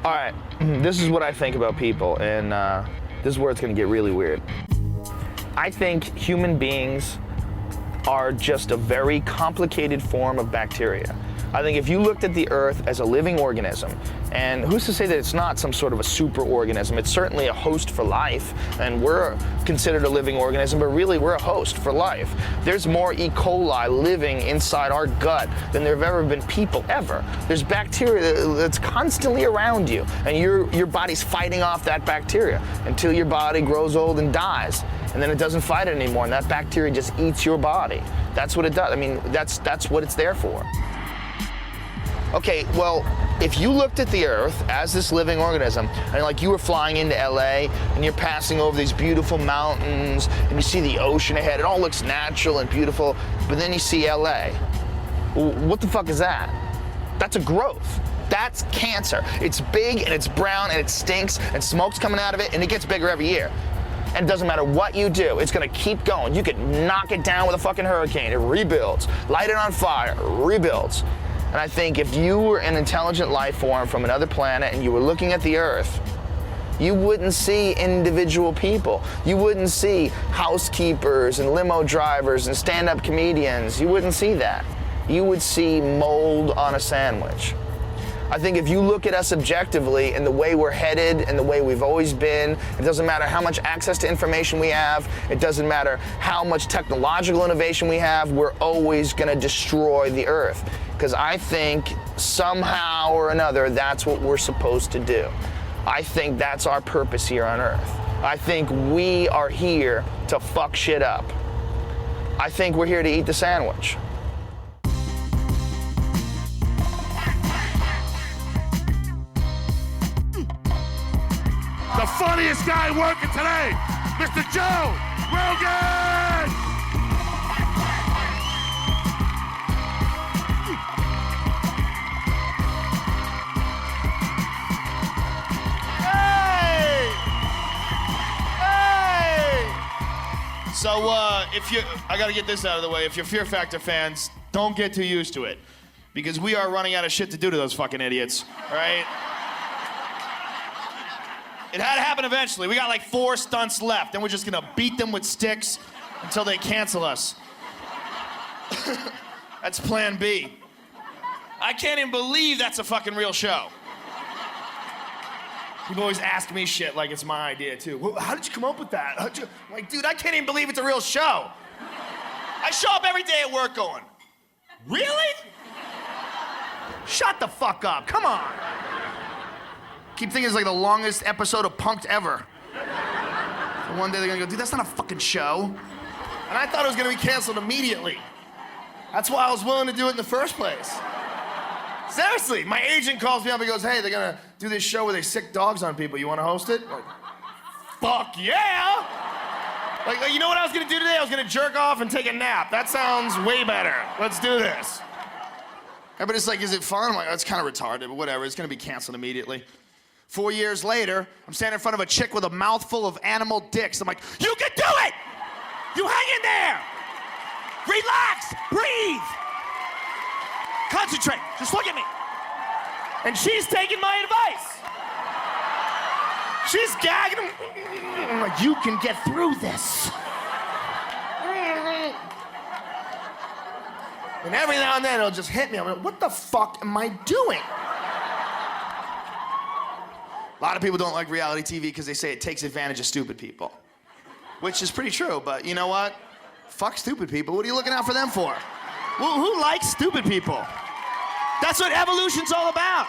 All right, this is what I think about people, and this is where it's gonna get really weird. I think human beings are just a very complicated form of bacteria. I think if you looked at the Earth as a living organism, and who's to say that it's not some sort of a super organism? It's certainly a host for life, and we're considered a living organism, but really we're a host for life. There's more E. coli living inside our gut than there have ever been people ever. There's bacteria that's constantly around you, and your body's fighting off that bacteria until your body grows old and dies. And then it doesn't fight it anymore, and that bacteria just eats your body. That's what it does. I mean, that's what it's there for. Okay, well, if you looked at the Earth as this living organism, and like you were flying into LA, and you're passing over these beautiful mountains, and you see the ocean ahead, it all looks natural and beautiful, but then you see LA. Well, what the fuck is that? That's a growth. That's cancer. It's big, and it's brown, and it stinks, and smoke's coming out of it, and it gets bigger every year. And it doesn't matter what you do, it's gonna keep going. You could knock it down with a fucking hurricane, it rebuilds. Light it on fire, it rebuilds. And I think if you were an intelligent life form from another planet and you were looking at the Earth, you wouldn't see individual people. You wouldn't see housekeepers and limo drivers and stand-up comedians. You wouldn't see that. You would see mold on a sandwich. I think if you look at us objectively and the way we're headed and the way we've always been, it doesn't matter how much access to information we have, it doesn't matter how much technological innovation we have, we're always gonna destroy the Earth. Because I think somehow or another, that's what we're supposed to do. I think that's our purpose here on Earth. I think we are here to fuck shit up. I think we're here to eat the sandwich. The funniest guy working today, Mr. Joe Rogan! Hey! Hey! So, I gotta get this out of the way. If you're Fear Factor fans, don't get too used to it. Because we are running out of shit to do to those fucking idiots, all right? It had to happen eventually. We got like 4 stunts left, and we're just gonna beat them with sticks until they cancel us. That's plan B. I can't even believe that's a fucking real show. People always ask me shit like it's my idea too. Well, how did you come up with that? I'm like, dude, I can't even believe it's a real show. I show up every day at work going, really? Shut the fuck up, come on. Keep thinking it's like the longest episode of Punk'd ever. And one day they're gonna go, dude, that's not a fucking show. And I thought it was gonna be canceled immediately. That's why I was willing to do it in the first place. Seriously, my agent calls me up and goes, hey, they're gonna do this show where they sick dogs on people. You wanna host it? Like, fuck yeah! Like, you know what I was gonna do today? I was gonna jerk off and take a nap. That sounds way better. Let's do this. Everybody's like, is it fun? I'm like, oh, it's kind of retarded, but whatever. It's gonna be canceled immediately. 4 years later, I'm standing in front of a chick with a mouthful of animal dicks. I'm like, you can do it! You hang in there! Relax! Breathe! Concentrate! Just look at me! And she's taking my advice! She's gagging. I'm like, you can get through this. And every now and then it'll just hit me. I'm like, what the fuck am I doing? A lot of people don't like reality TV because they say it takes advantage of stupid people. Which is pretty true, but you know what? Fuck stupid people. What are you looking out for them for? Well, who likes stupid people? That's what evolution's all about.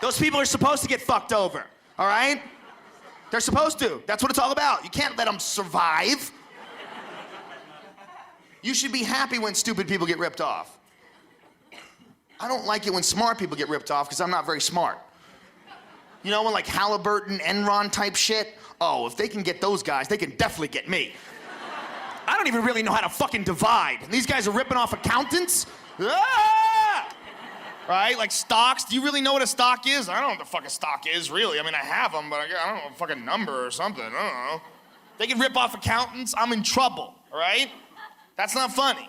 Those people are supposed to get fucked over, all right? They're supposed to. That's what it's all about. You can't let them survive. You should be happy when stupid people get ripped off. I don't like it when smart people get ripped off because I'm not very smart. You know, when like Halliburton, Enron type shit? Oh, if they can get those guys, they can definitely get me. I don't even really know how to fucking divide. And these guys are ripping off accountants? Ah! Right? Like stocks. Do you really know what a stock is? I don't know what the fuck a stock is, really. I mean, I have them, but I don't know a fucking number or something. I don't know. They can rip off accountants. I'm in trouble, all right? That's not funny.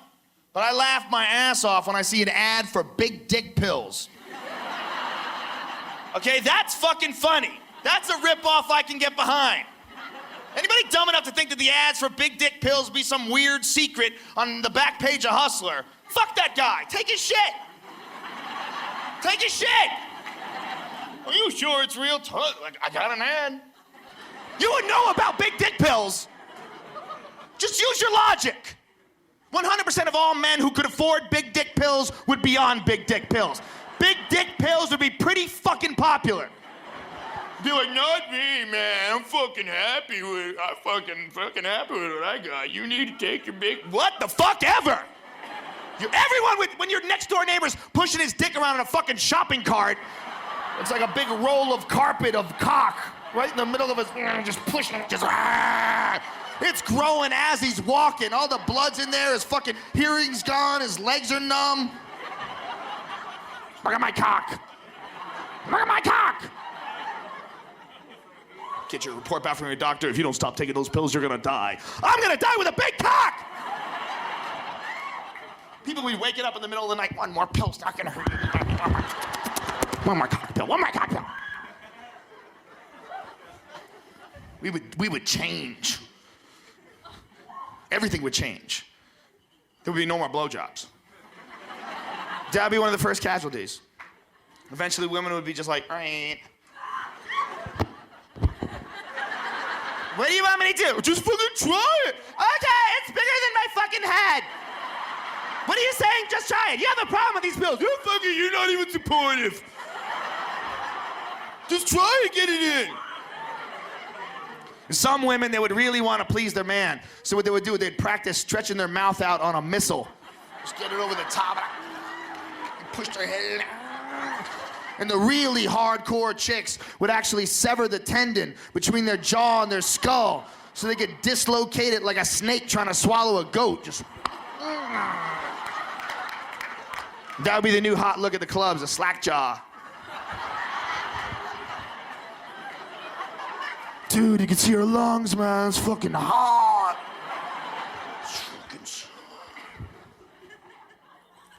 But I laugh my ass off when I see an ad for big dick pills. Okay, that's fucking funny. That's a rip-off I can get behind. Anybody dumb enough to think that the ads for big dick pills be some weird secret on the back page of Hustler? Fuck that guy. Take his shit. Take his shit. Are you sure it's real? Like, I got an ad. You would know about big dick pills. Just use your logic. 100% of all men who could afford big dick pills would be on big dick pills. Big dick pills would be pretty fucking popular. Be like, not me, man. I'm fucking happy with happy with what I got. You need to take your big. What the fuck ever? When your next door neighbor's pushing his dick around in a fucking shopping cart, it's like a big roll of carpet of cock right in the middle of his, just pushing it, it's growing as he's walking. All the blood's in there. His fucking hearing's gone. His legs are numb. Look at my cock. Look at my cock. Get your report back from your doctor. If you don't stop taking those pills, you're gonna die. I'm gonna die with a big cock! People will be waking up in the middle of the night. One more pill's not gonna hurt you. One more cock pill. One more cock pill. We would change. Everything would change. There would be no more blowjobs. That'd be one of the first casualties. Eventually, women would be just like, all right. What do you want me to do? Just fucking try it. Okay, it's bigger than my fucking head. What are you saying? Just try it. You have a problem with these pills. You're not even supportive. Just try it, get it in. Some women, they would really want to please their man. So what they would do, they'd practice stretching their mouth out on a missile. Just get it over the top. And push their head in. And the really hardcore chicks would actually sever the tendon between their jaw and their skull so they could dislocate it like a snake trying to swallow a goat. Just. That would be the new hot look at the clubs, a slack jaw. Dude, you can see her lungs, man. It's fucking hot. It's fucking...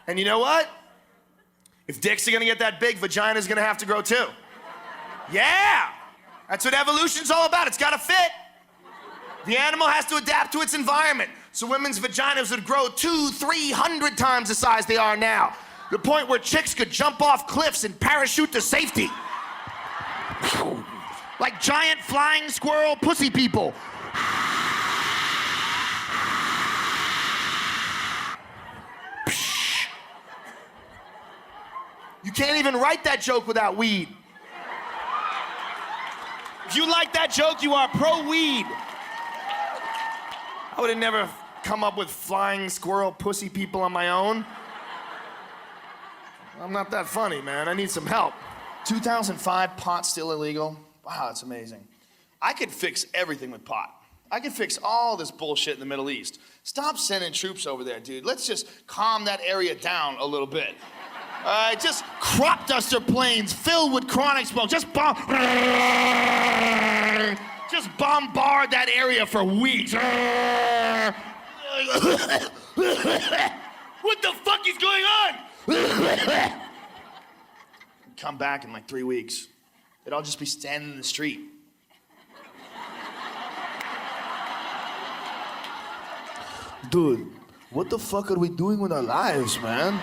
And you know what? If dicks are gonna get that big, vagina's gonna have to grow too. Yeah! That's what evolution's all about. It's gotta fit. The animal has to adapt to its environment. So women's vaginas would grow 200-300 times the size they are now. The point where chicks could jump off cliffs and parachute to safety. Like giant flying squirrel pussy people. You can't even write that joke without weed. If you like that joke, you are pro-weed. I would have never come up with flying squirrel pussy people on my own. I'm not that funny, man. I need some help. 2005, pot still illegal. Wow, that's amazing. I could fix everything with pot. I could fix all this bullshit in the Middle East. Stop sending troops over there, dude. Let's just calm that area down a little bit. Just crop duster planes filled with chronic smoke. Just bombard that area for weeks. What the fuck is going on? Come back in like 3 weeks. They'd all just be standing in the street. Dude, what the fuck are we doing with our lives, man?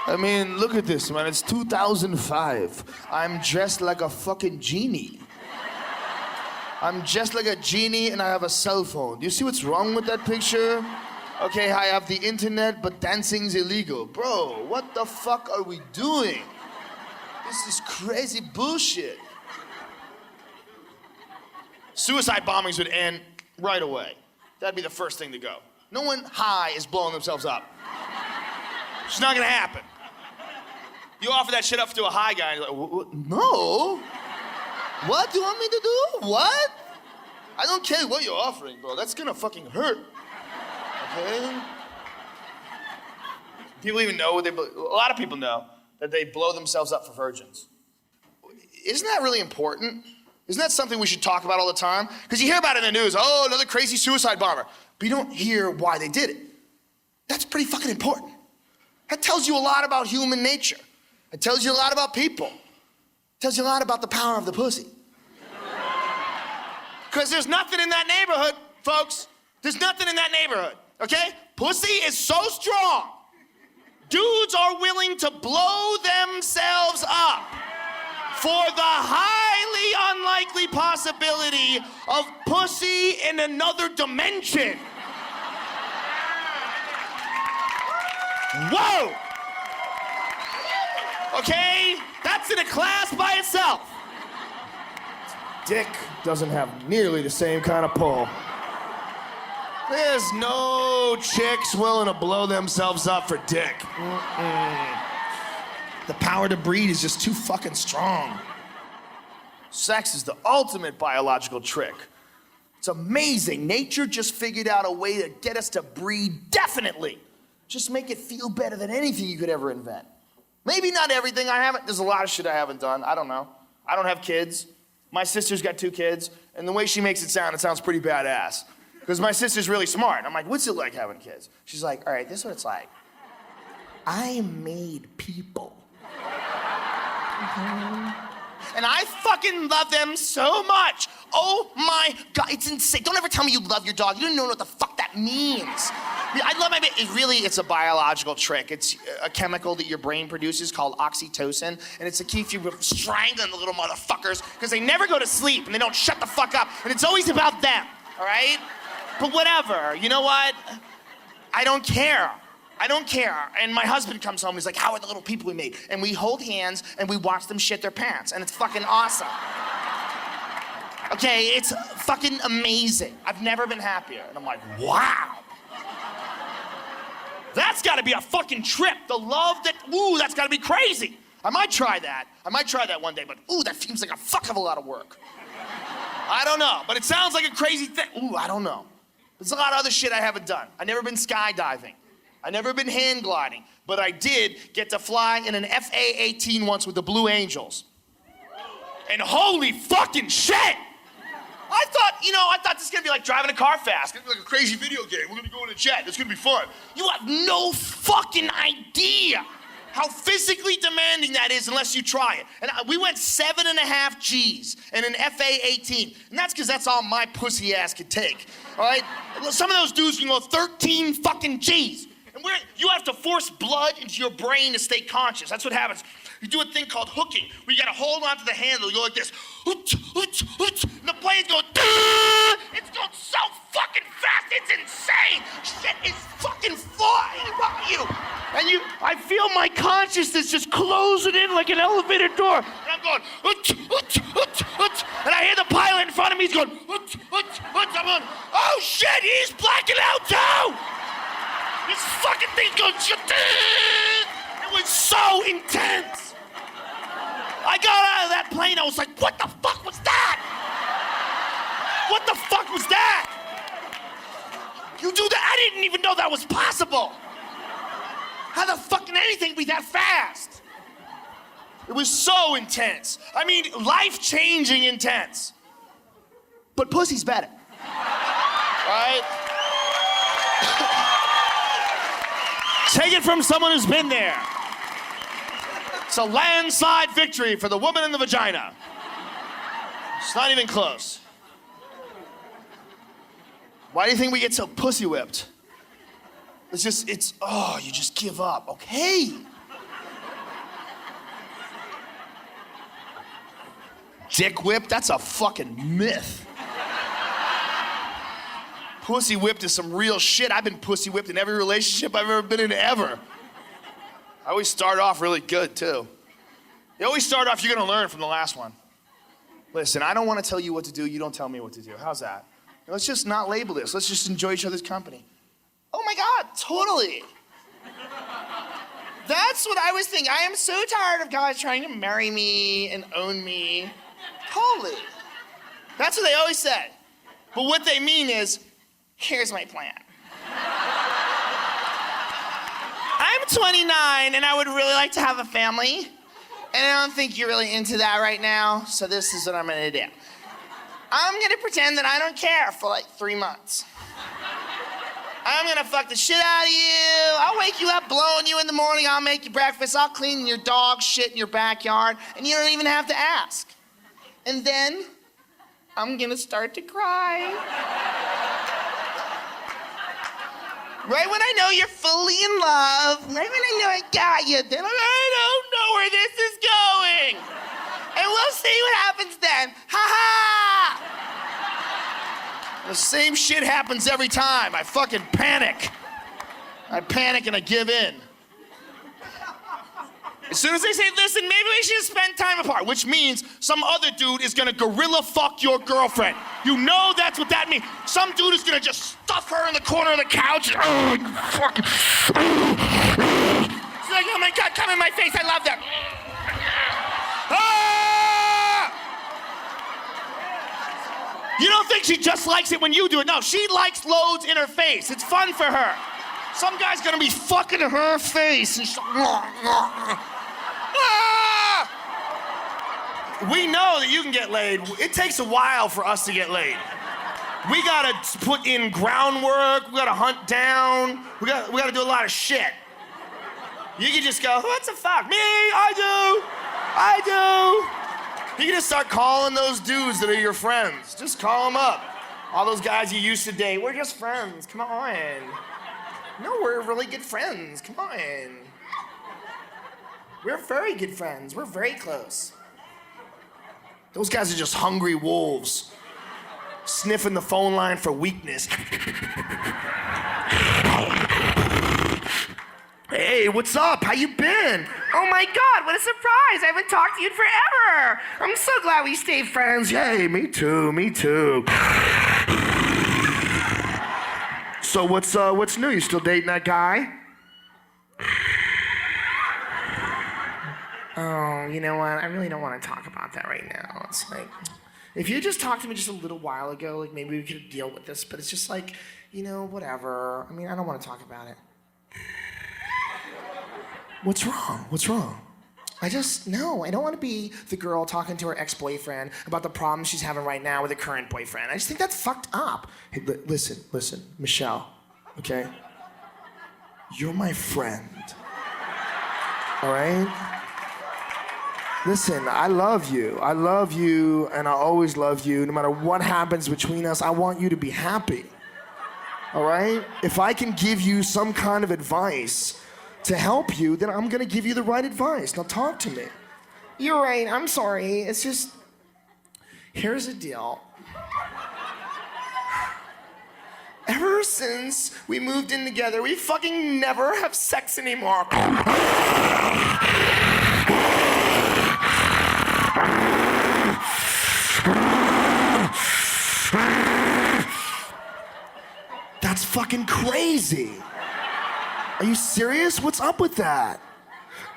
I mean, look at this, man. It's 2005. I'm dressed like a fucking genie. I'm dressed like a genie and I have a cell phone. Do you see what's wrong with that picture? Okay, I have the internet, but dancing's illegal. Bro, what the fuck are we doing? This is crazy bullshit. Suicide bombings would end right away. That'd be the first thing to go. No one high is blowing themselves up. It's not gonna happen. You offer that shit up to a high guy, and you're like, no. What do you want me to do? What? I don't care what you're offering, bro. That's gonna fucking hurt. Okay? People even know what a lot of people know that they blow themselves up for virgins. Isn't that really important? Isn't that something we should talk about all the time? Because you hear about it in the news, oh, another crazy suicide bomber. But you don't hear why they did it. That's pretty fucking important. That tells you a lot about human nature. It tells you a lot about people. It tells you a lot about the power of the pussy. Because there's nothing in that neighborhood, folks. There's nothing in that neighborhood, okay? Pussy is so strong. Dudes are willing to blow themselves up for the highly unlikely possibility of pussy in another dimension. Whoa! Okay, that's in a class by itself. Dick doesn't have nearly the same kind of pull. There's no chicks willing to blow themselves up for dick. The power to breed is just too fucking strong. Sex is the ultimate biological trick. It's amazing. Nature just figured out a way to get us to breed definitely. Just make it feel better than anything you could ever invent. Maybe not everything. There's a lot of shit I haven't done. I don't know. I don't have kids. My sister's got 2 kids, and the way she makes it sounds pretty badass. Because my sister's really smart. I'm like, what's it like having kids? She's like, all right, this is what it's like. I made people. And I fucking love them so much. Oh my God, it's insane. Don't ever tell me you love your dog. You don't know what the fuck that means. I love my baby. It's a biological trick. It's a chemical that your brain produces called oxytocin, and it's to keep you strangling the little motherfuckers because they never go to sleep and they don't shut the fuck up, and it's always about them, all right? But whatever, you know what? I don't care. I don't care. And my husband comes home, he's like, how are the little people we made? And we hold hands and we watch them shit their pants, and it's fucking awesome. Okay, it's fucking amazing. I've never been happier. And I'm like, wow. That's gotta be a fucking trip. The love that, ooh, that's gotta be crazy. I might try that. I might try that one day, but ooh, that seems like a fuck of a lot of work. I don't know, but it sounds like a crazy thing. Ooh, I don't know. There's a lot of other shit I haven't done. I've never been skydiving. I've never been hand gliding, but I did get to fly in an FA-18 once with the Blue Angels. And holy fucking shit! I thought this is gonna be like driving a car fast. It's gonna be like a crazy video game. We're gonna go in a jet. It's gonna be fun. You have no fucking idea how physically demanding that is unless you try it. And we went 7.5 G's in an FA-18. And that's because that's all my pussy ass could take, all right? Some of those dudes can go 13 fucking G's. And you have to force blood into your brain to stay conscious. That's what happens. You do a thing called hooking, where you gotta hold onto the handle. You go like this, and the plane's going, it's going so fucking fast, it's insane. Shit is fucking flying by you. And I feel my consciousness just closing in like an elevator door. And I'm going, and I hear the pilot in front of me, he's going, I'm going, oh shit, he's blacking out too. This fucking thing's going, it was so intense. I got out of that plane, I was like, what the fuck was that? What the fuck was that? You do that? I didn't even know that was possible. How the fuck can anything be that fast? It was so intense. I mean, life-changing intense. But pussy's better. Right? Take it from someone who's been there. It's a landslide victory for the woman in the vagina. It's not even close. Why do you think we get so pussy whipped? You just give up, okay? Dick whipped, that's a fucking myth. Pussy whipped is some real shit. I've been pussy whipped in every relationship I've ever been in ever. I always start off really good, too. You always start off, you're gonna learn from the last one. Listen, I don't wanna tell you what to do, you don't tell me what to do. How's that? Let's just not label this. Let's just enjoy each other's company. Oh my God, totally. That's what I was thinking. I am so tired of guys trying to marry me and own me. Totally. That's what they always said. But what they mean is, here's my plan. I'm 29 and I would really like to have a family. And I don't think you're really into that right now, so this is what I'm gonna do. I'm gonna pretend that I don't care for like 3 months. I'm gonna fuck the shit out of you. I'll wake you up, blowing you in the morning. I'll make you breakfast. I'll clean your dog shit in your backyard, and you don't even have to ask. And then I'm gonna start to cry. Right when I know you're fully in love, right when I know I got you, then I don't know where this is going. And we'll see what happens then. Ha ha! The same shit happens every time. I fucking panic. I panic and I give in. As soon as they say, listen, maybe we should spend time apart, which means some other dude is gonna gorilla fuck your girlfriend. You know that's what that means. Some dude is gonna just stuff her in the corner of the couch. Oh, you fucking. She's like, oh my God, come in my face, I love that. Ah! You don't think she just likes it when you do it. No, she likes loads in her face. It's fun for her. Some guy's gonna be fucking her face. And she's like, ah! We know that you can get laid. It takes a while for us to get laid. We gotta put in groundwork. We gotta hunt down. We gotta do a lot of shit. You can just go, what the fuck? Me, I do. You can just start calling those dudes that are your friends. Just call them up. All those guys you used to date, we're just friends, come on. No, we're really good friends, come on. We're very good friends, we're very close. Those guys are just hungry wolves, sniffing the phone line for weakness. Hey, what's up? How you been? Oh my God, what a surprise. I haven't talked to you in forever. I'm so glad we stayed friends. Yay, me too. So what's new? You still dating that guy? Oh, you know what? I really don't want to talk about that right now. It's like, if you just talked to me just a little while ago, like maybe we could deal with this, but it's just like, you know, whatever. I mean, I don't want to talk about it. What's wrong? I don't want to be the girl talking to her ex-boyfriend about the problems she's having right now with her current boyfriend. I just think that's fucked up. Hey, listen, Michelle, okay? You're my friend, all right? Listen, I love you, and I always love you. No matter what happens between us, I want you to be happy, all right? If I can give you some kind of advice to help you, then I'm gonna give you the right advice. Now talk to me. You're right, I'm sorry. It's just, here's the deal. Ever since we moved in together, we fucking never have sex anymore. That's fucking crazy. Are you serious? What's up with that?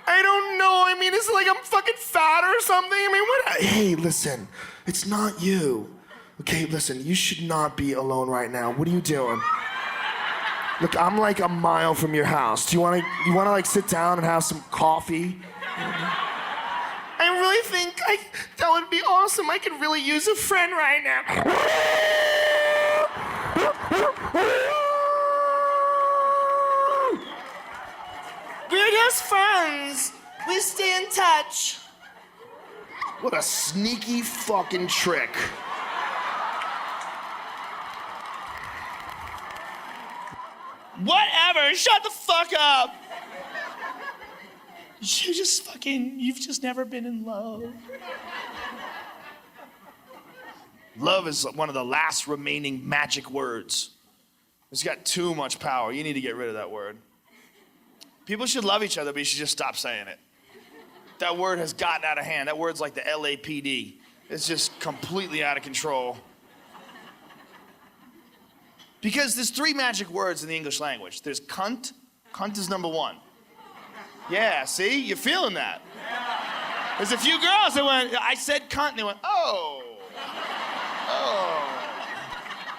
I don't know. I mean, is it like I'm fucking fat or something? I mean, what? Hey, listen. It's not you. Okay, listen. You should not be alone right now. What are you doing? Look, I'm like a mile from your house. Do you wanna like sit down and have some coffee? I really think that would be awesome. I could really use a friend right now. We're just friends. We stay in touch. What a sneaky fucking trick. Whatever, shut the fuck up. You've just never been in love. Love is one of the last remaining magic words. It's got too much power. You need to get rid of that word. People should love each other, but you should just stop saying it. That word has gotten out of hand. That word's like the LAPD. It's just completely out of control. Because there's 3 magic words in the English language. There's cunt. Cunt is number 1. Yeah, see? You're feeling that. There's a few girls that went, I said cunt, and they went, oh.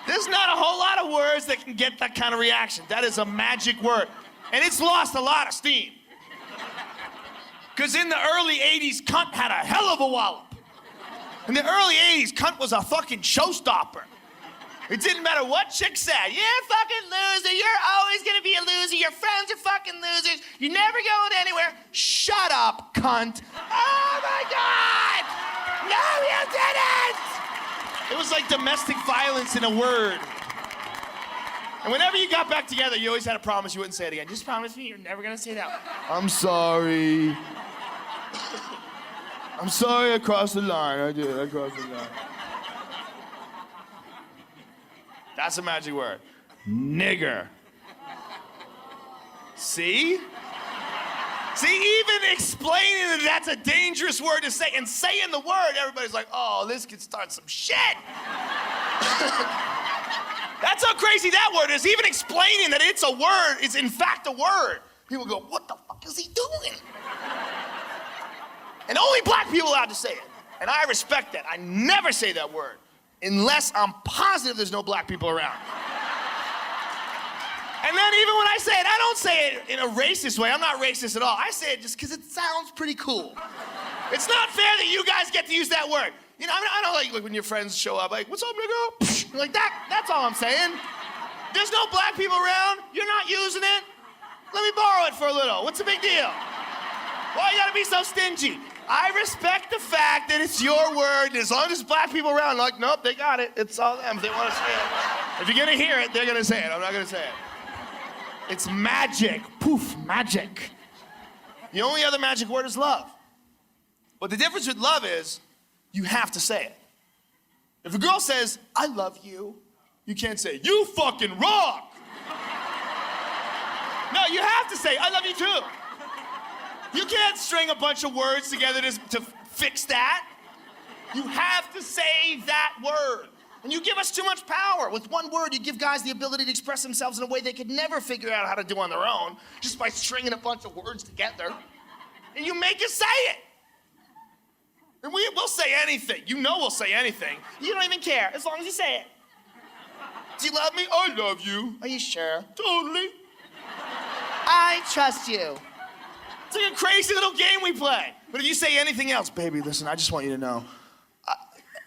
There's not a whole lot of words that can get that kind of reaction. That is a magic word. And it's lost a lot of steam. Because in the early 80s, cunt had a hell of a wallop. In the early 80s, cunt was a fucking showstopper. It didn't matter what chick said. You're a fucking loser. You're always gonna be a loser. Your friends are fucking losers. You're never going anywhere. Shut up, cunt. Oh my God! No, you didn't! It was like domestic violence in a word. And whenever you got back together, you always had a promise you wouldn't say it again. Just promise me you're never gonna say that. I'm sorry. I'm sorry I crossed the line. I crossed the line. That's a magic word. Nigger. See? See, even explaining that that's a dangerous word to say and saying the word, everybody's like, oh, this could start some shit. That's how crazy that word is. Even explaining that it's a word, it's in fact a word. People go, what the fuck is he doing? And only black people are allowed to say it. And I respect that. I never say that word unless I'm positive there's no black people around. And then even when I say it, I don't say it in a racist way. I'm not racist at all. I say it just because it sounds pretty cool. It's not fair that you guys get to use that word. You know, I don't like when your friends show up, like, what's up, nigga? Like that's all I'm saying. There's no black people around. You're not using it. Let me borrow it for a little. What's the big deal? Why you gotta be so stingy? I respect the fact that it's your word, and as long as there's black people around, like, nope, they got it. It's all them. If they want to say it. If you're gonna hear it, they're gonna say it. I'm not gonna say it. It's magic. Poof, magic. The only other magic word is love. But the difference with love is you have to say it. If a girl says, I love you, you can't say, you fucking rock. No, you have to say, I love you too. You can't string a bunch of words together to fix that. You have to say that word. And you give us too much power. With one word, you give guys the ability to express themselves in a way they could never figure out how to do on their own, just by stringing a bunch of words together. And you make us say it. And we'll say anything. You know we'll say anything. You don't even care, as long as you say it. Do you love me? I love you. Are you sure? Totally. I trust you. It's like a crazy little game we play. But if you say anything else, baby, listen, I just want you to know,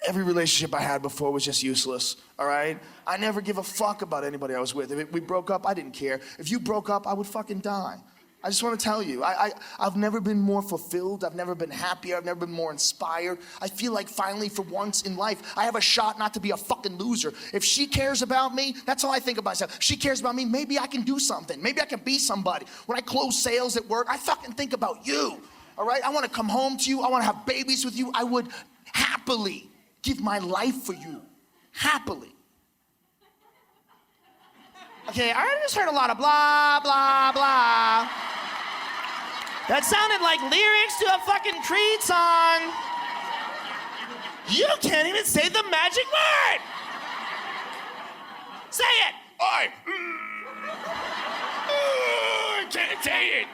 every relationship I had before was just useless, all right? I never give a fuck about anybody I was with. If we broke up, I didn't care. If you broke up, I would fucking die. I just want to tell you, I've never been more fulfilled. I've never been happier. I've never been more inspired. I feel like finally, for once in life, I have a shot not to be a fucking loser. If she cares about me, that's how I think of myself. She cares about me, maybe I can do something. Maybe I can be somebody. When I close sales at work, I fucking think about you, all right? I want to come home to you. I want to have babies with you. I would happily give my life for you. Happily. Okay, I just heard a lot of blah, blah, blah. That sounded like lyrics to a fucking Creed song. You can't even say the magic word. Say it. I can't say it.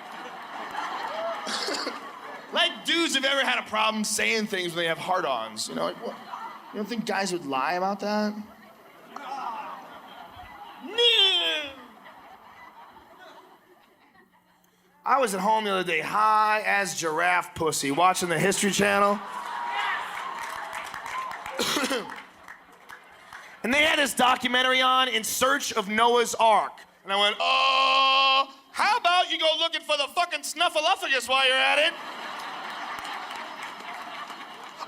Like dudes have ever had a problem saying things when they have hard-ons. You know, like what? You don't think guys would lie about that? I was at home the other day, high as giraffe pussy, watching the History Channel. And they had this documentary on, In Search of Noah's Ark. And I went, oh, how about you go looking for the fucking snuffleupagus while you're at it?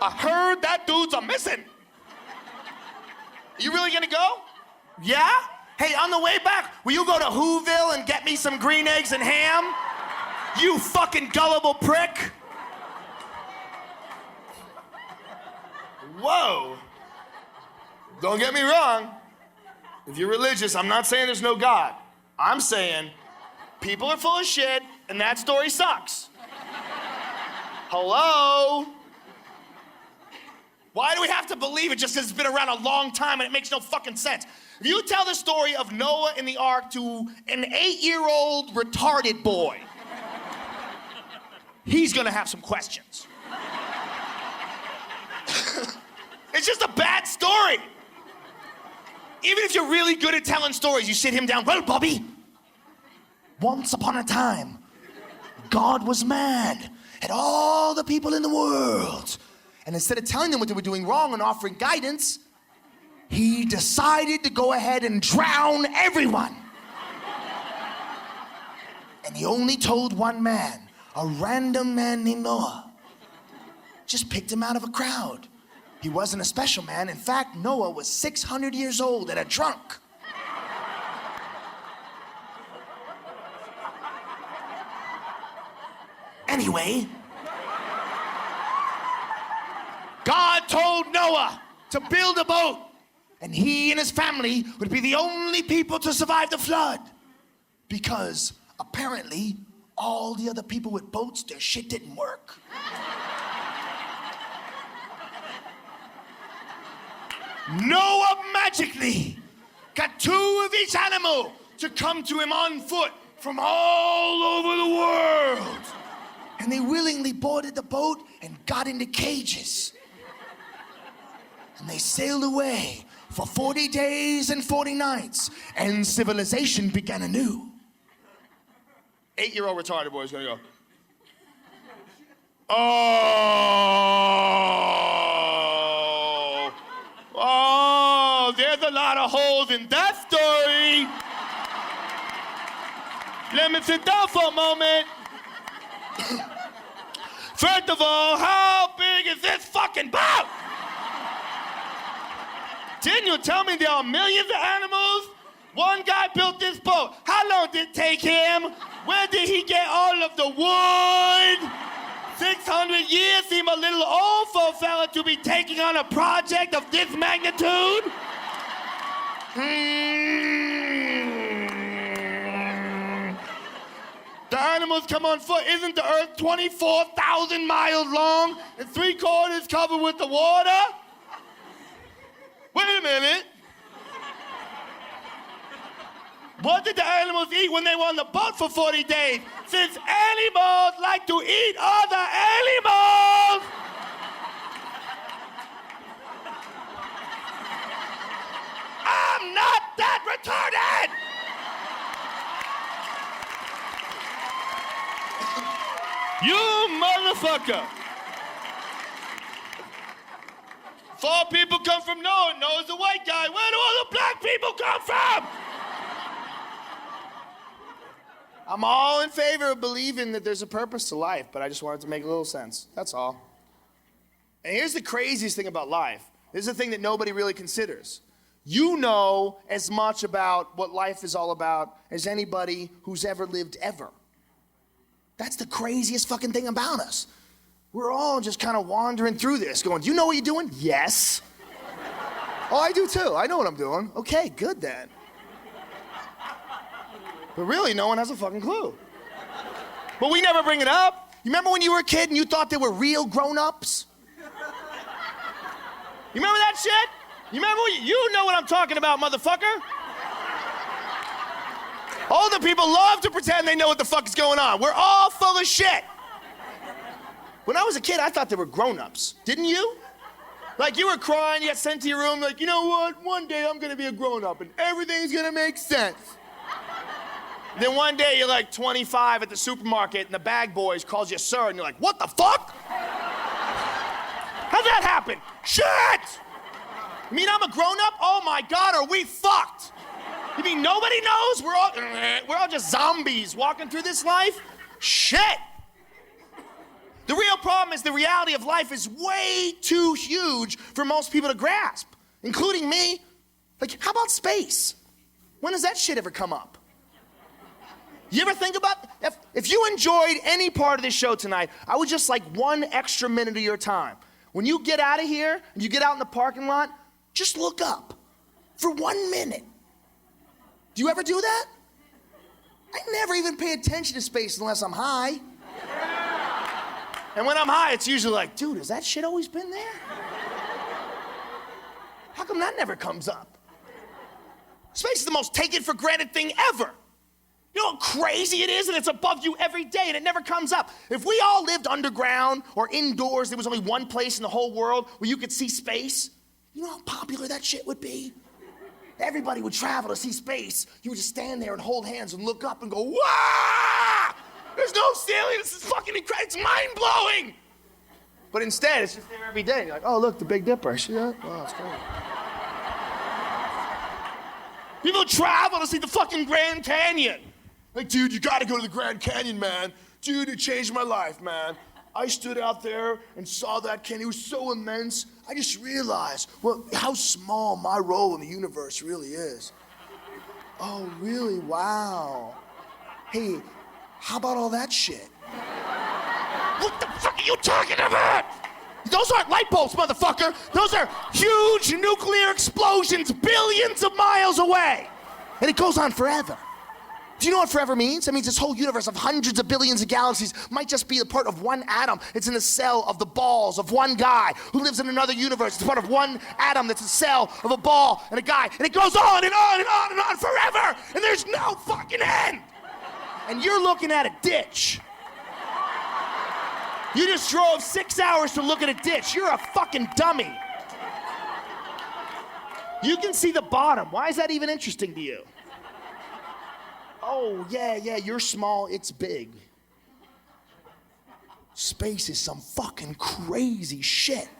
I heard that dude's a missing. You really gonna go? Yeah? Hey, on the way back, will you go to Whoville and get me some green eggs and ham? You fucking gullible prick. Whoa. Don't get me wrong. If you're religious, I'm not saying there's no God. I'm saying people are full of shit and that story sucks. Hello? Why do we have to believe it just because it's been around a long time and it makes no fucking sense? If you tell the story of Noah in the ark to an 8-year-old retarded boy, he's gonna have some questions. It's just a bad story. Even if you're really good at telling stories, you sit him down, well, Bobby, once upon a time, God was mad at all the people in the world. And instead of telling them what they were doing wrong and offering guidance, he decided to go ahead and drown everyone. And he only told one man, a random man named Noah. Just picked him out of a crowd. He wasn't a special man. In fact, Noah was 600 years old and a drunk. Anyway, God told Noah to build a boat, and he and his family would be the only people to survive the flood. Because apparently, all the other people with boats, their shit didn't work. Noah magically got 2 of each animal to come to him on foot from all over the world. And they willingly boarded the boat and got into cages. And they sailed away for 40 days and 40 nights, and civilization began anew. 8-year-old retarded boy is gonna go, oh, there's a lot of holes in that story. Let me sit down for a moment. First of all, how big is this fucking boat? Didn't you tell me there are millions of animals? One guy built this boat. How long did it take him? Where did he get all of the wood? 600 years seem a little old for a fella to be taking on a project of this magnitude. The animals come on foot. Isn't the earth 24,000 miles long and 3/4 covered with the water? Wait a minute. What did the animals eat when they were on the boat for 40 days? Since animals like to eat other animals. I'm not that retarded. You motherfucker. 4 people come from Noah. Noah's a white guy. Where do all the black people come from? I'm all in favor of believing that there's a purpose to life, but I just wanted to make a little sense. That's all. And here's the craziest thing about life. This is the thing that nobody really considers. You know as much about what life is all about as anybody who's ever lived ever. That's the craziest fucking thing about us. We're all just kind of wandering through this going, do you know what you're doing? Yes. Oh, I do too. I know what I'm doing. Okay, good then. But really, no one has a fucking clue. But we never bring it up. You remember when you were a kid and you thought they were real grown-ups? You remember that shit? You remember? You know what I'm talking about, motherfucker. Older people love to pretend they know what the fuck is going on. We're all full of shit. When I was a kid, I thought they were grown-ups. Didn't you? Like you were crying, you got sent to your room, like, you know what? One day I'm gonna be a grown-up and everything's gonna make sense. Then one day you're like 25 at the supermarket and the bag boys calls you sir and you're like, what the fuck? How'd that happen? Shit! You mean I'm a grown-up? Oh my God, are we fucked? You mean nobody knows? We're all just zombies walking through this life? Shit! The real problem is the reality of life is way too huge for most people to grasp, including me. Like, how about space? When does that shit ever come up? You ever think about, if you enjoyed any part of this show tonight, I would just like 1 extra minute of your time. When you get out of here and you get out in the parking lot, just look up for 1 minute. Do you ever do that? I never even pay attention to space unless I'm high. And when I'm high, it's usually like, dude, has that shit always been there? How come that never comes up? Space is the most taken for granted thing ever. You know how crazy it is, and it's above you every day, and it never comes up. If we all lived underground or indoors, there was only one place in the whole world where you could see space, you know how popular that shit would be? Everybody would travel to see space. You would just stand there and hold hands and look up and go, wow! There's no ceiling, this is fucking incredible, it's mind-blowing! But instead, it's just there every day. You're like, oh, look, the Big Dipper. See that? Wow, that's great. People travel to see the fucking Grand Canyon. Like, dude, you gotta go to the Grand Canyon, man. Dude, it changed my life, man. I stood out there and saw that canyon. It was so immense. I just realized, well, how small my role in the universe really is. Oh, really? Wow. Hey, how about all that shit? What the fuck are you talking about? Those aren't light bulbs, motherfucker. Those are huge nuclear explosions billions of miles away. And it goes on forever. Do you know what forever means? That means this whole universe of hundreds of billions of galaxies might just be a part of one atom. It's in the cell of the balls of one guy who lives in another universe. It's part of one atom that's a cell of a ball and a guy. And it goes on and on and on and on forever. And there's no fucking end. And you're looking at a ditch. You just drove 6 hours to look at a ditch. You're a fucking dummy. You can see the bottom. Why is that even interesting to you? Oh, yeah, you're small, it's big. Space is some fucking crazy shit.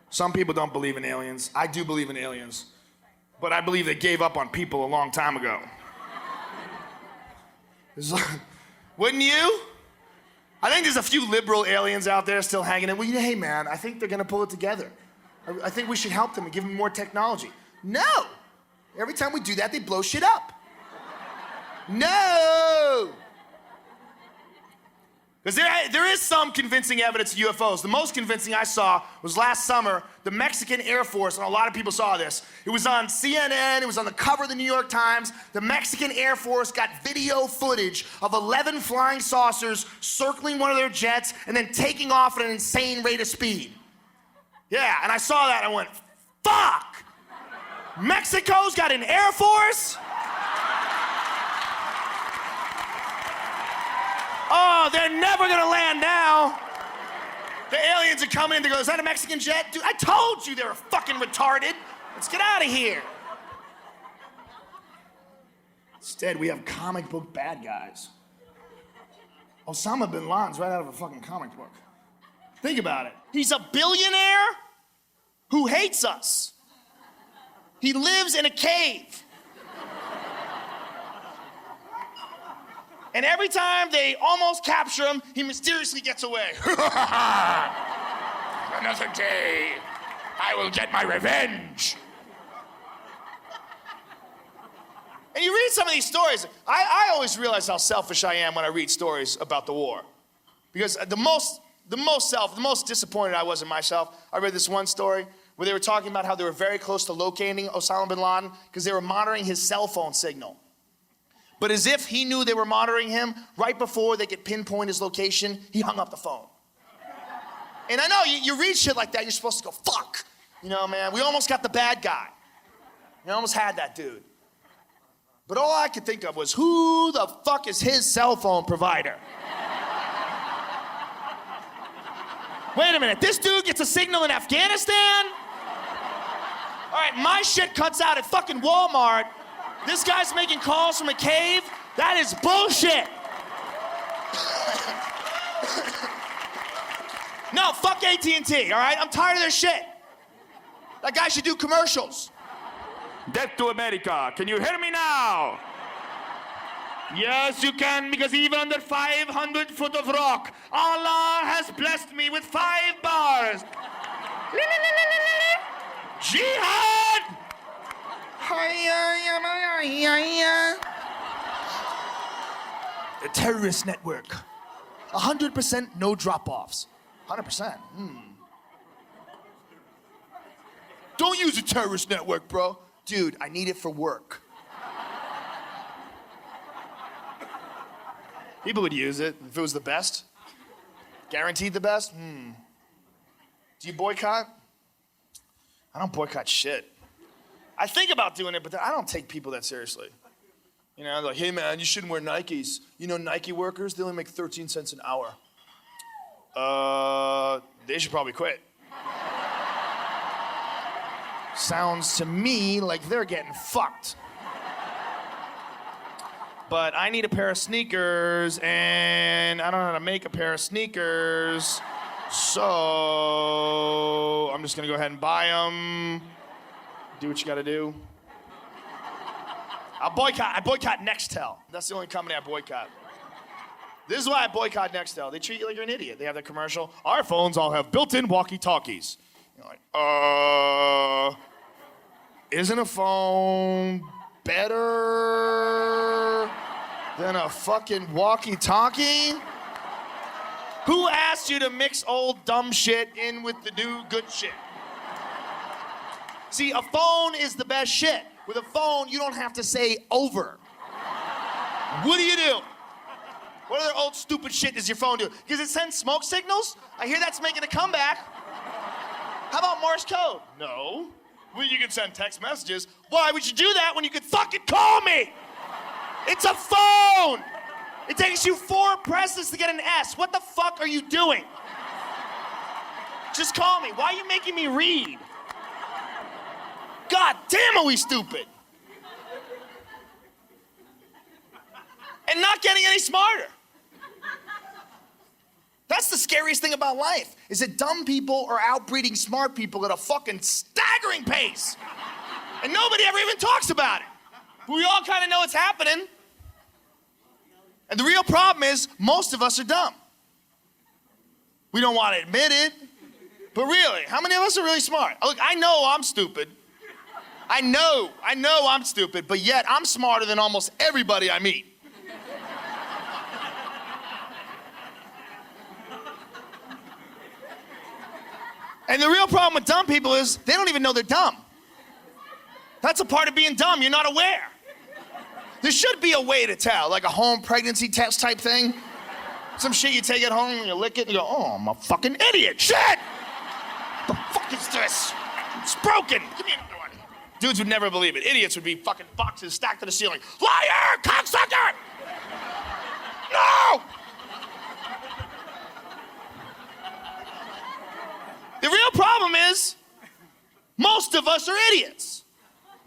Some people don't believe in aliens. I do believe in aliens. But I believe they gave up on people a long time ago. Wouldn't you? I think there's a few liberal aliens out there still hanging in. Well, hey, man, I think they're gonna pull it together. I think we should help them and give them more technology. No! Every time we do that, they blow shit up. No! Because there is some convincing evidence of UFOs. The most convincing I saw was last summer, the Mexican Air Force, and a lot of people saw this. It was on CNN, it was on the cover of the New York Times. The Mexican Air Force got video footage of 11 flying saucers circling one of their jets and then taking off at an insane rate of speed. Yeah, and I saw that and I went, fuck! Mexico's got an Air Force? Oh, they're never gonna land now. The aliens are coming in, they go, is that a Mexican jet? Dude, I told you they were fucking retarded. Let's get out of here. Instead, we have comic book bad guys. Osama bin Laden's right out of a fucking comic book. Think about it. He's a billionaire who hates us. He lives in a cave. And every time they almost capture him, he mysteriously gets away. Another day, I will get my revenge. And you read some of these stories, I always realize how selfish I am when I read stories about the war. Because the most disappointed I was in myself, I read this one story where they were talking about how they were very close to locating Osama bin Laden because they were monitoring his cell phone signal. But as if he knew they were monitoring him, right before they could pinpoint his location, he hung up the phone. And I know, you read shit like that, you're supposed to go, fuck. You know, man, we almost got the bad guy. We almost had that dude. But all I could think of was, who the fuck is his cell phone provider? Wait a minute, this dude gets a signal in Afghanistan? All right, my shit cuts out at fucking Walmart. This guy's making calls from a cave? That is bullshit. No, fuck AT&T, all right? I'm tired of their shit. That guy should do commercials. Death to America. Can you hear me now? Yes, you can, because even under 500 foot of rock, Allah has blessed me with 5 bars. Jihad! The terrorist network. 100% no drop-offs. 100%. Don't use a terrorist network, bro. Dude, I need it for work. People would use it if it was the best. Guaranteed the best? Do you boycott? I don't boycott shit. I think about doing it, but I don't take people that seriously. You know, like, hey man, you shouldn't wear Nikes. You know, Nike workers, they only make 13 cents an hour. They should probably quit. Sounds to me like they're getting fucked. but I need a pair of sneakers, and I don't know how to make a pair of sneakers, so I'm just gonna go ahead and buy them. Do what you gotta do. I boycott Nextel. That's the only company I boycott. This is why I boycott Nextel. They treat you like you're an idiot. They have that commercial. Our phones all have built-in walkie-talkies. You're like, isn't a phone better than a fucking walkie-talkie? Who asked you to mix old dumb shit in with the new good shit? See, a phone is the best shit. With a phone, you don't have to say over. What do? What other old stupid shit does your phone do? Because it sends smoke signals? I hear that's making a comeback. How about Morse code? No. Well, you can send text messages. Why would you do that when you could fucking call me? It's a phone! It takes you 4 presses to get an S. What the fuck are you doing? Just call me. Why are you making me read? God damn, are we stupid? And not getting any smarter. That's the scariest thing about life, is that dumb people are outbreeding smart people at a fucking staggering pace. And nobody ever even talks about it. We all kind of know it's happening. And the real problem is, most of us are dumb. We don't want to admit it, but really, how many of us are really smart? Look, I know I'm stupid. I know I'm stupid, but yet I'm smarter than almost everybody I meet. And the real problem with dumb people is they don't even know they're dumb. That's a part of being dumb, you're not aware. There should be a way to tell, like a home pregnancy test type thing. Some shit you take it home and you lick it and you go, oh, I'm a fucking idiot, shit! The fuck is this? It's broken, give me another one. Dudes would never believe it. Idiots would be fucking boxes stacked to the ceiling. Liar, cocksucker! No! The real problem is, most of us are idiots.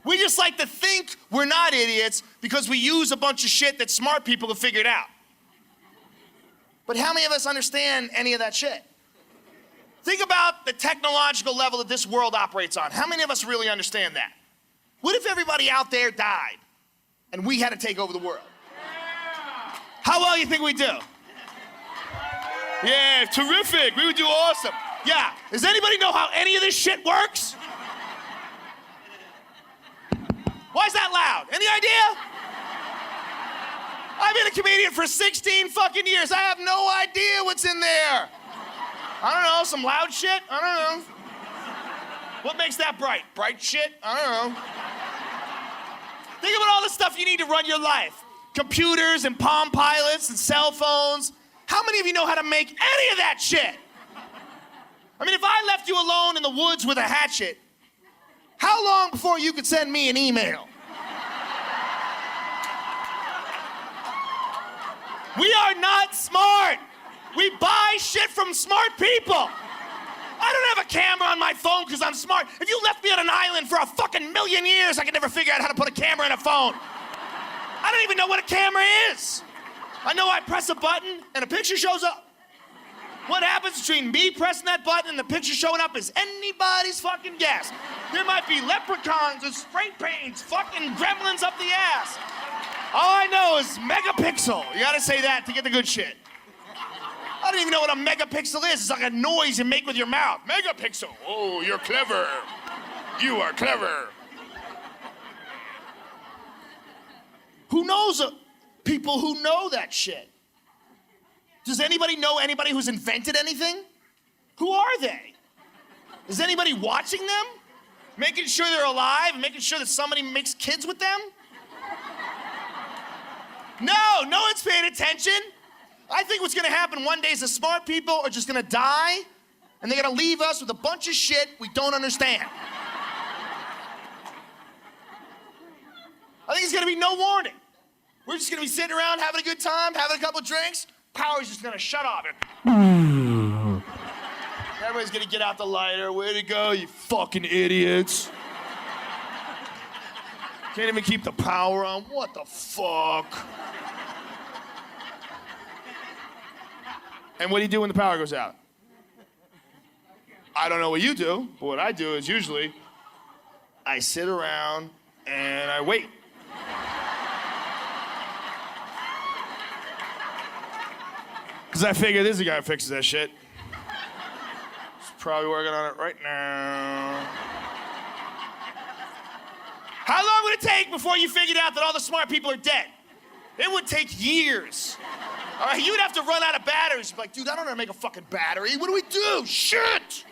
We just like to think we're not idiots because we use a bunch of shit that smart people have figured out. But how many of us understand any of that shit? Think about the technological level that this world operates on. How many of us really understand that? What if everybody out there died and we had to take over the world? How well you think we do? Yeah, terrific. We would do awesome. Yeah. Does anybody know how any of this shit works? Why is that loud? Any idea? I've been a comedian for 16 fucking years. I have no idea what's in there. I don't know, some loud shit? I don't know. What makes that bright? Bright shit? I don't know. Think about all the stuff you need to run your life. Computers and Palm Pilots and cell phones. How many of you know how to make any of that shit? I mean, if I left you alone in the woods with a hatchet, how long before you could send me an email? We are not smart. We buy shit from smart people. I don't have a camera on my phone because I'm smart. If you left me on an island for a fucking million years, I could never figure out how to put a camera in a phone. I don't even know what a camera is. I know I press a button and a picture shows up. What happens between me pressing that button and the picture showing up is anybody's fucking guess. There might be leprechauns and spray paints, fucking gremlins up the ass. All I know is megapixel. You gotta say that to get the good shit. I don't even know what a megapixel is. It's like a noise you make with your mouth. Megapixel. Oh, you're clever. You are clever. Who knows people who know that shit? Does anybody know anybody who's invented anything? Who are they? Is anybody watching them? Making sure they're alive and making sure that somebody makes kids with them? No one's paying attention. I think what's gonna happen one day is the smart people are just gonna die and they're gonna leave us with a bunch of shit we don't understand. I think it's gonna be no warning. We're just gonna be sitting around having a good time, having a couple drinks. Power's just gonna shut off. Everybody's gonna get out the lighter. Way to go, you fucking idiots. Can't even keep the power on. What the fuck? And what do you do when the power goes out? I don't know what you do, but what I do is usually I sit around and I wait. Because I figure this is the guy who fixes that shit. He's probably working on it right now. How long would it take before you figured out that all the smart people are dead? It would take years. All right, you would have to run out of batteries. You'd be like, dude, I don't know how to make a fucking battery. What do we do? Shit!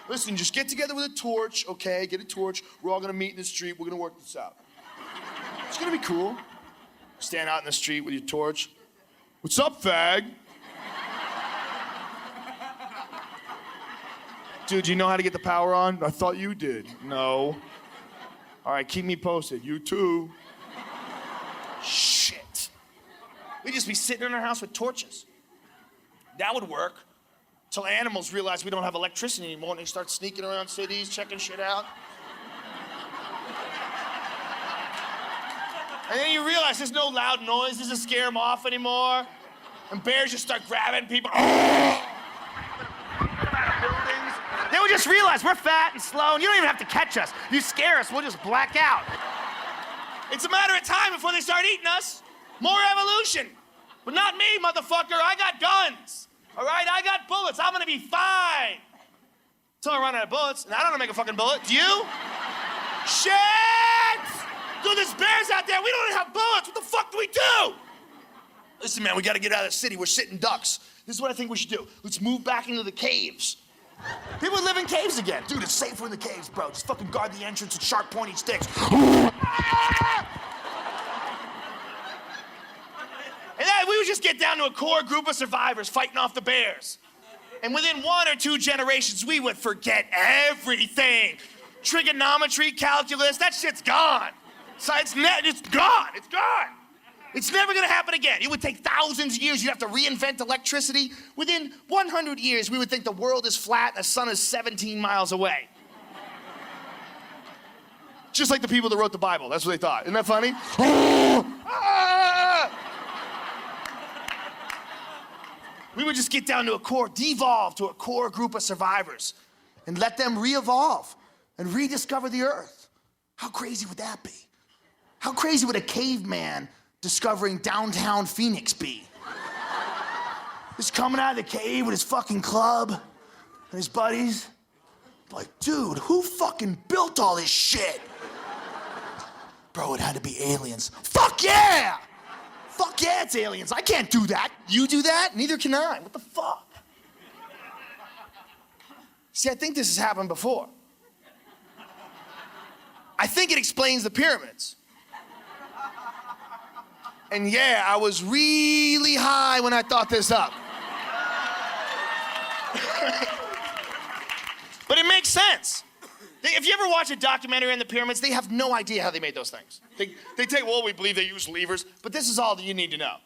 Listen, just get together with a torch, okay? Get a torch. We're all gonna meet in the street. We're gonna work this out. It's gonna be cool. Stand out in the street with your torch. What's up, fag? Dude, do you know how to get the power on? I thought you did. No. All right, keep me posted. You too. Shit. We'd just be sitting in our house with torches. That would work. Till animals realize we don't have electricity anymore and they start sneaking around cities, checking shit out. And then you realize there's no loud noise, doesn't scare them off anymore. And bears just start grabbing people. They would just realize we're fat and slow and you don't even have to catch us. You scare us, we'll just black out. It's a matter of time before they start eating us. More evolution. But not me, motherfucker. I got guns. All right, I got bullets. I'm gonna be fine. Until I run out of bullets, and I don't know how to make a fucking bullet. Do you? Shit! Dude, there's bears out there. We don't even have bullets. What the fuck do we do? Listen, man, we gotta get out of the city. We're sitting ducks. This is what I think we should do. Let's move back into the caves. People live in caves again. Dude, it's safer in the caves, bro. Just fucking guard the entrance with sharp, pointy sticks. And then we would just get down to a core group of survivors fighting off the bears. And within 1 or 2 generations, we would forget everything. Trigonometry, calculus, that shit's gone. So it's gone. It's gone. It's never gonna happen again. It would take thousands of years. You'd have to reinvent electricity. Within 100 years, we would think the world is flat and the sun is 17 miles away. Just like the people that wrote the Bible. That's what they thought. Isn't that funny? We would just get down to devolve to a core group of survivors and let them re-evolve and rediscover the earth. How crazy would that be? How crazy would a caveman discovering downtown Phoenix be? Just coming out of the cave with his fucking club and his buddies. Like, dude, who fucking built all this shit? Bro, it had to be aliens. Fuck yeah! Fuck yeah, it's aliens. I can't do that. You do that? Neither can I. What the fuck? See, I think this has happened before. I think it explains the pyramids. And yeah, I was really high when I thought this up. But it makes sense. If you ever watch a documentary on the pyramids, they have no idea how they made those things. They take, well, we believe they used levers, but this is all that you need to know.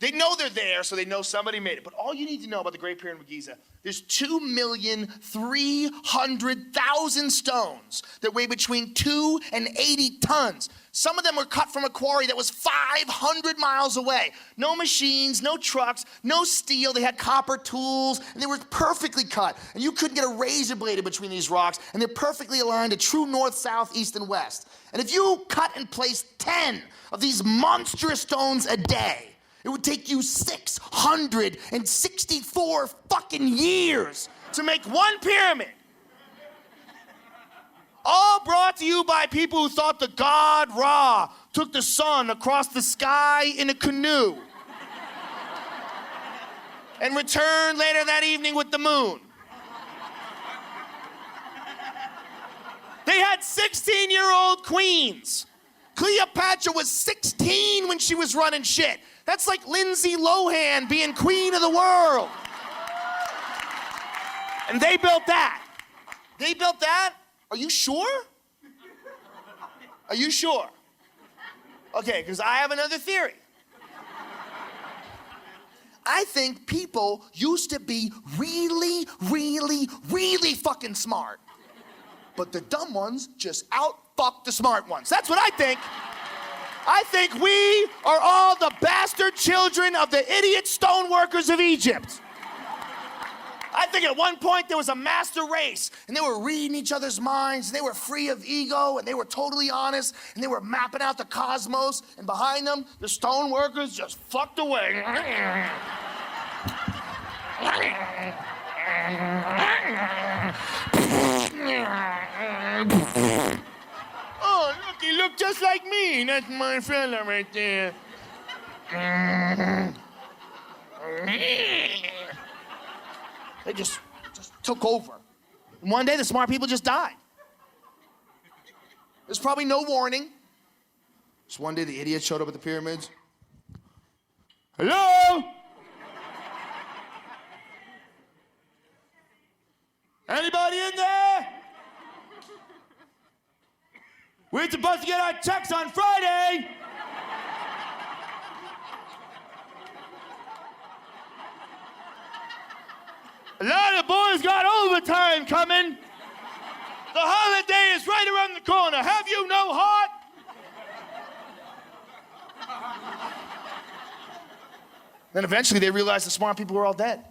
They know they're there, so they know somebody made it. But all you need to know about the Great Pyramid of Giza, there's 2,300,000 stones that weigh between 2 and 80 tons. Some of them were cut from a quarry that was 500 miles away. No machines, no trucks, no steel. They had copper tools, and they were perfectly cut. And you couldn't get a razor blade in between these rocks, and they're perfectly aligned to true north, south, east, and west. And if you cut and placed 10 of these monstrous stones a day, it would take you 664 fucking years to make one pyramid. All brought to you by people who thought the god Ra took the sun across the sky in a canoe and returned later that evening with the moon. They had 16-year-old queens. Cleopatra was 16 when she was running shit. That's like Lindsay Lohan being queen of the world. And they built that. They built that? Are you sure? Are you sure? Okay, because I have another theory. I think people used to be really, really, really fucking smart. But the dumb ones just fuck the smart ones. That's what I think. I think we are all the bastard children of the idiot stoneworkers of Egypt. I think at one point there was a master race, and they were reading each other's minds, and they were free of ego, and they were totally honest, and they were mapping out the cosmos, and behind them, the stoneworkers just fucked away. Oh, look, he looked just like me. That's my fella right there. They just took over. And one day, the smart people just died. There's probably no warning. Just one day, the idiot showed up at the pyramids. Hello? Anybody in there? We're supposed to get our checks on Friday. A lot of boys got overtime coming. The holiday is right around the corner. Have you no heart? Then eventually they realized the smart people were all dead.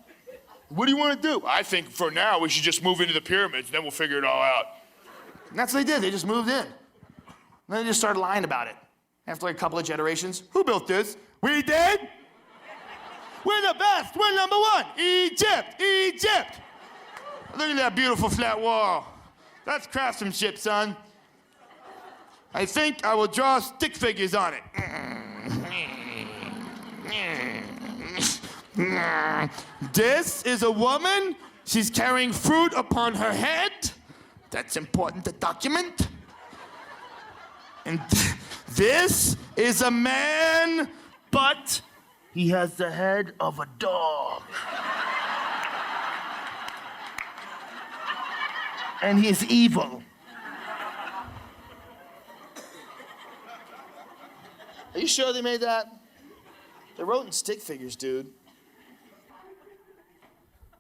What do you want to do? I think for now we should just move into the pyramids, then we'll figure it all out. And that's what they did. They just moved in. And then they just started lying about it. After like a couple of generations, who built this? We did? We're the best. We're number one. Egypt. Egypt. Look at that beautiful flat wall. That's craftsmanship, son. I think I will draw stick figures on it. This is a woman. She's carrying fruit upon her head. That's important to document. And this is a man, but he has the head of a dog. And he's evil. Are you sure they made that? They wrote in stick figures, dude.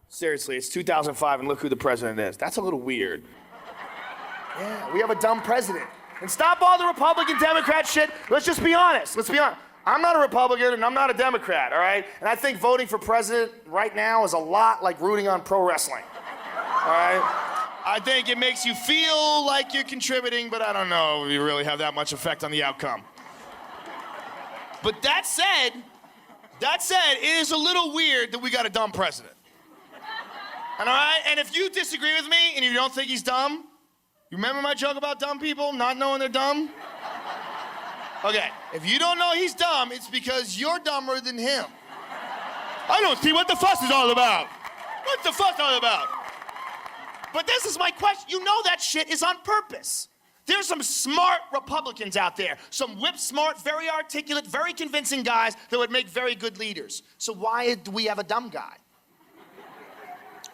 Seriously, it's 2005 and look who the president is. That's a little weird. Yeah, we have a dumb president. And stop all the Republican Democrat shit. Let's just be honest. Let's be honest. I'm not a Republican and I'm not a Democrat, all right? And I think voting for president right now is a lot like rooting on pro wrestling, all right? I think it makes you feel like you're contributing, but I don't know if you really have that much effect on the outcome. But that said, it is a little weird that we got a dumb president. And all right, and if you disagree with me and you don't think he's dumb, you remember my joke about dumb people not knowing they're dumb? Okay, if you don't know he's dumb, it's because you're dumber than him. I don't see what the fuss is all about. What's the fuss all about? But this is my question. You know that shit is on purpose. There's some smart Republicans out there, some whip-smart, very articulate, very convincing guys that would make very good leaders. So why do we have a dumb guy?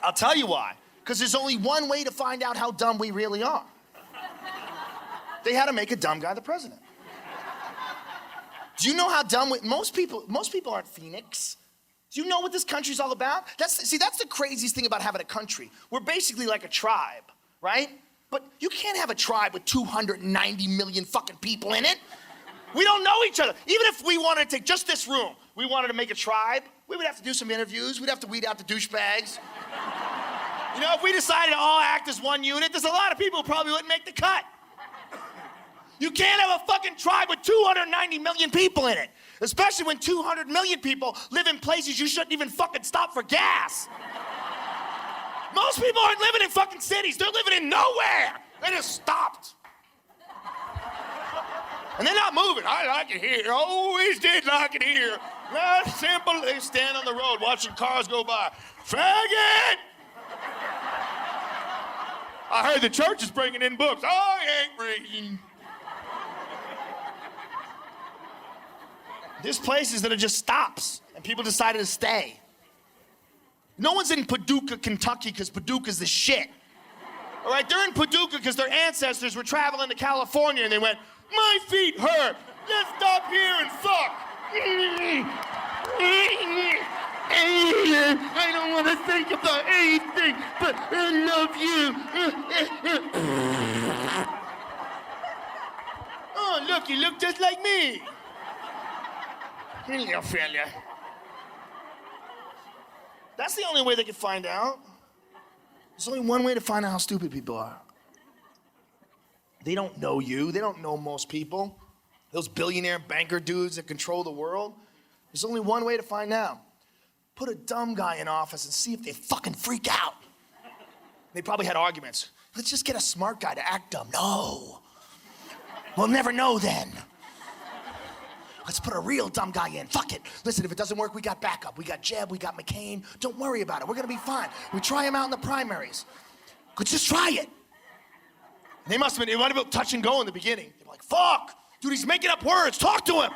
I'll tell you why. Because there's only one way to find out how dumb we really are. They had to make a dumb guy the president. Do you know how dumb most people aren't Phoenix. Do you know what this country's all about? That's the craziest thing about having a country. We're basically like a tribe, right? But you can't have a tribe with 290 million fucking people in it. We don't know each other. Even if we wanted to take just this room, we wanted to make a tribe, we would have to do some interviews. We'd have to weed out the douchebags. You know, if we decided to all act as one unit, there's a lot of people who probably wouldn't make the cut. You can't have a fucking tribe with 290 million people in it, especially when 200 million people live in places you shouldn't even fucking stop for gas. Most people aren't living in fucking cities. They're living in nowhere. They just stopped. And they're not moving. I like it here. Always did like it here. Not simple. They stand on the road watching cars go by. Faggot! I heard the church is bringing in books. I ain't reading. There's places that are just stops, and people decided to stay. No one's in Paducah, Kentucky, because Paducah's the shit. All right, they're in Paducah because their ancestors were traveling to California, and they went, my feet hurt. Let's stop here and fuck. I don't want to think about anything, but I love you. you look just like me. You little failure. That's the only way they can find out. There's only one way to find out how stupid people are. They don't know you. They don't know most people. Those billionaire banker dudes that control the world. There's only one way to find out. Put a dumb guy in office and see if they fucking freak out. They probably had arguments. Let's just get a smart guy to act dumb. No. We'll never know then. Let's put a real dumb guy in. Fuck it. Listen, if it doesn't work, we got backup. We got Jeb, we got McCain. Don't worry about it. We're gonna be fine. We try him out in the primaries. Let's just try it. They must have been, it might have been touch and go in the beginning. They were like, fuck, dude, he's making up words. Talk to him.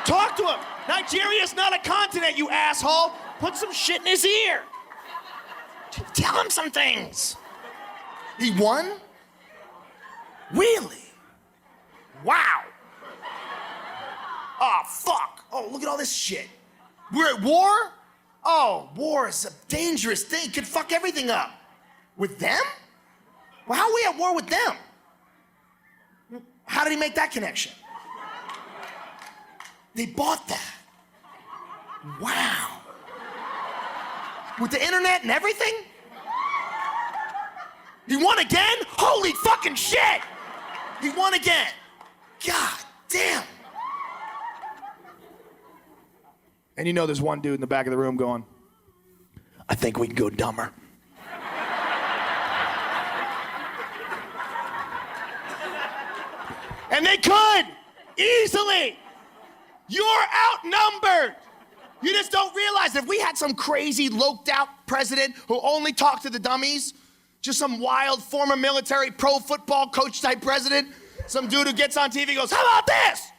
Talk to him. Nigeria's not a continent, you asshole. Put some shit in his ear. Tell him some things. He won? Really? Wow. Oh, fuck. Oh, look at all this shit. We're at war? Oh, war is a dangerous thing. It could fuck everything up. With them? Well, how are we at war with them? How did he make that connection? They bought that. Wow. With the internet and everything? He won again? Holy fucking shit! He won again. God damn. And you know there's one dude in the back of the room going, I think we can go dumber. And they could, easily. You're outnumbered. You just don't realize that if we had some crazy, loked out president who only talked to the dummies, just some wild former military pro football coach type president, some dude who gets on TV and goes, how about this?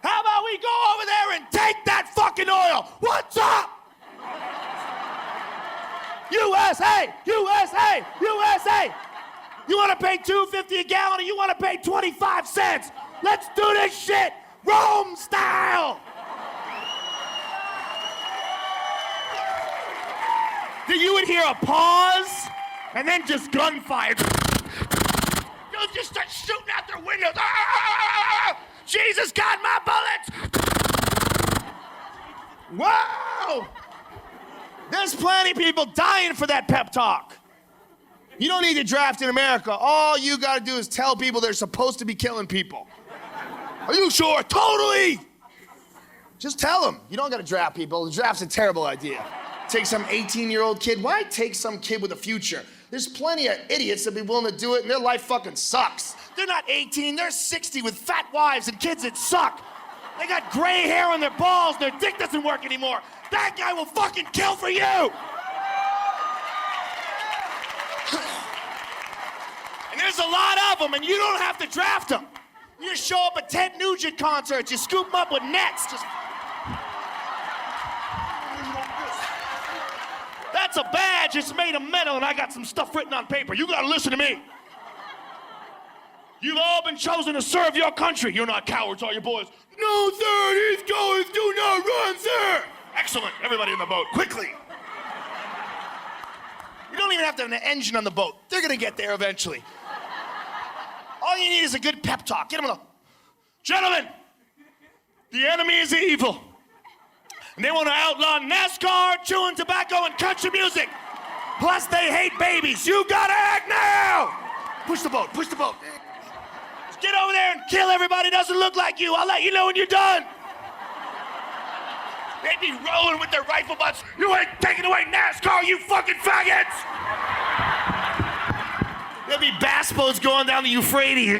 How about we go over there and take that fucking oil? What's up? USA, USA, USA. You want to pay $2.50 a gallon or you want to pay 25 cents? Let's do this shit Rome style. Then you would hear a pause and then just gunfire. They'll just start shooting out their windows. Ah! Jesus got my bullets! Wow! There's plenty of people dying for that pep talk. You don't need to draft in America. All you gotta do is tell people they're supposed to be killing people. Are you sure? Totally! Just tell them. You don't gotta draft people. The draft's a terrible idea. Take some 18-year-old kid. Why take some kid with a future? There's plenty of idiots that be willing to do it and their life fucking sucks. They're not 18, they're 60 with fat wives and kids that suck. They got gray hair on their balls, their dick doesn't work anymore. That guy will fucking kill for you! And there's a lot of them, and you don't have to draft them. You just show up at Ted Nugent concerts, you scoop them up with nets. That's a badge, it's made of metal, and I got some stuff written on paper. You gotta listen to me. You've all been chosen to serve your country. You're not cowards, are you, boys? No, sir, these goers do not run, sir. Excellent, everybody in the boat, quickly. You don't even have to have an engine on the boat. They're gonna get there eventually. All you need is a good pep talk. Get them on the... Gentlemen, the enemy is evil. And they want to outlaw NASCAR, chewing tobacco, and country music. Plus, they hate babies. You gotta act now! Push the boat, push the boat. Just get over there and kill everybody doesn't look like you. I'll let you know when you're done. They'd be rolling with their rifle butts. You ain't taking away NASCAR, you fucking faggots! There'll be bass boats going down the Euphrates.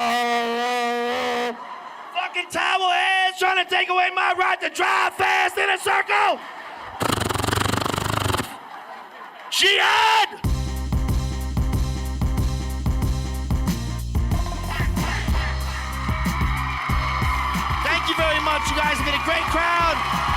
Fucking towel heads trying to take away my right to drive fast in a circle! Jihad! Thank you very much, you guys have been a great crowd.